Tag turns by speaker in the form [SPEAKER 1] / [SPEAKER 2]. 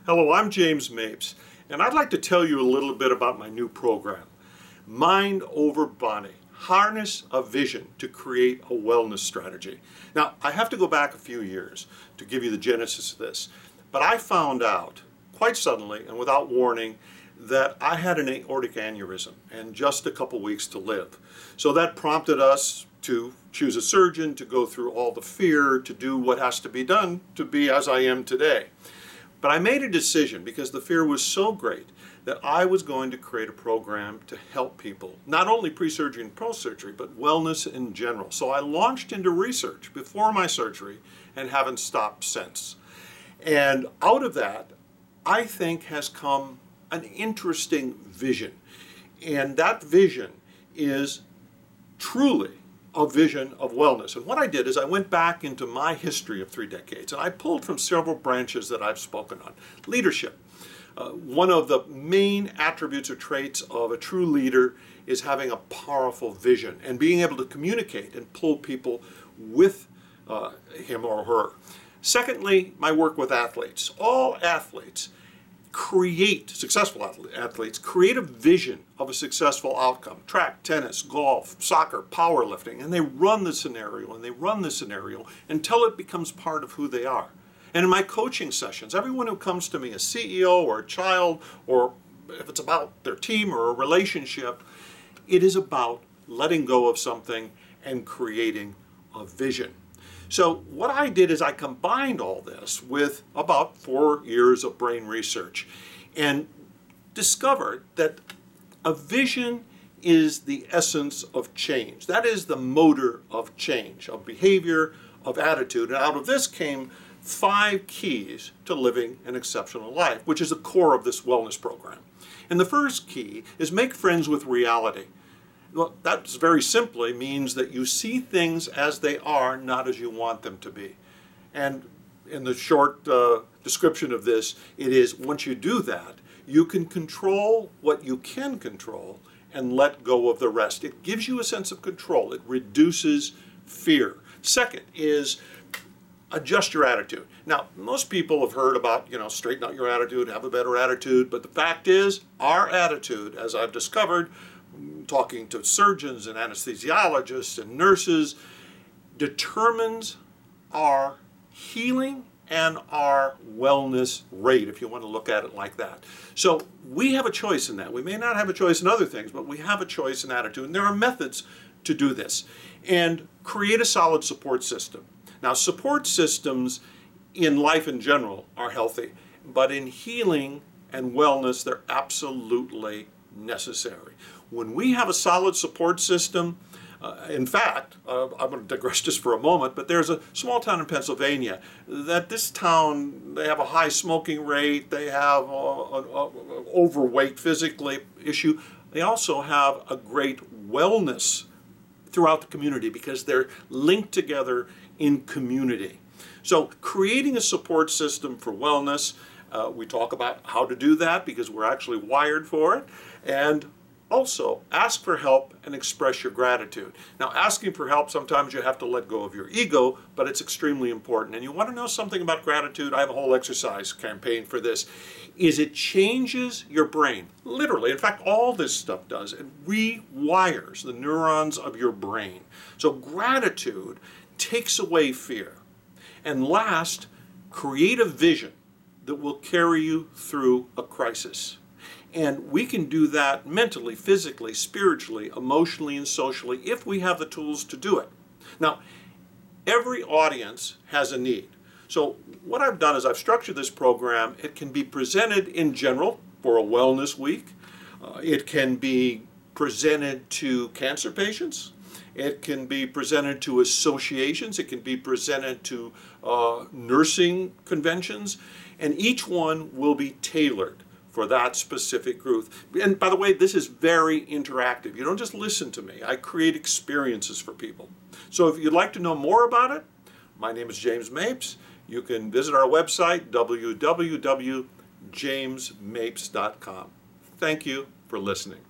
[SPEAKER 1] Hello, I'm James Mapes, and I'd like to tell you a little bit about my new program, Mind Over Body. Harness a vision to create a wellness strategy. Now, I have to go back a few years to give you the genesis of this, but I found out quite suddenly and without warning that I had an aortic aneurysm and just a couple weeks to live. So that prompted us to choose a surgeon, to go through all the fear, to do what has to be done to be as I am today. But I made a decision because the fear was so great that I was going to create a program to help people, not only pre-surgery and post-surgery, but wellness in general. So I launched into research before my surgery and haven't stopped since. And out of that, I think has come an interesting vision. And that vision is truly a vision of wellness. And what I did is I went back into my history of 3 decades and I pulled from several branches that I've spoken on. Leadership. One of the main attributes or traits of a true leader is having a powerful vision and being able to communicate and pull people with him or her. Secondly, my work with athletes. All athletes successful athletes create a vision of a successful outcome. Track, tennis, golf, soccer, powerlifting, and they run the scenario and they run the scenario until it becomes part of who they are. And in my coaching sessions, everyone who comes to me, a CEO or a child, or if it's about their team or a relationship, it is about letting go of something and creating a vision. So what I did is I combined all this with about 4 years of brain research and discovered that a vision is the essence of change. That is the motor of change, of behavior, of attitude. And out of this came 5 keys to living an exceptional life, which is the core of this wellness program. And the first key is make friends with reality. Well, that very simply means that you see things as they are, not as you want them to be. And in the short description of this, it is once you do that, you can control what you can control and let go of the rest. It gives you a sense of control. It reduces fear. Second is adjust your attitude. Now, most people have heard about, straighten out your attitude, have a better attitude, but the fact is, our attitude, as I've discovered, talking to surgeons and anesthesiologists and nurses, determines our healing and our wellness rate, if you want to look at it like that. So we have a choice in that. We may not have a choice in other things, but we have a choice in attitude. And there are methods to do this. And create a solid support system. Now, support systems in life in general are healthy, but in healing and wellness, they're absolutely necessary. When we have a solid support system, in fact, I'm going to digress just for a moment, but there's a small town in Pennsylvania that this town, they have a high smoking rate, they have an overweight physically issue. They also have a great wellness throughout the community because they're linked together in community. So creating a support system for wellness, we talk about how to do that because we're actually wired for it. And also, ask for help and express your gratitude. Now, asking for help, sometimes you have to let go of your ego, but it's extremely important. And you want to know something about gratitude? I have a whole exercise campaign for this. It changes your brain, literally. In fact, all this stuff does. It rewires the neurons of your brain. So gratitude takes away fear. And last, create a vision that will carry you through a crisis. And we can do that mentally, physically, spiritually, emotionally, and socially if we have the tools to do it. Now, every audience has a need. So what I've done is I've structured this program. It can be presented in general for a wellness week. It can be presented to cancer patients. It can be presented to associations. It can be presented to nursing conventions. And each one will be tailored for that specific group. And by the way, this is very interactive. You don't just listen to me. I create experiences for people. So if you'd like to know more about it, my name is James Mapes. You can visit our website, www.jamesmapes.com. Thank you for listening.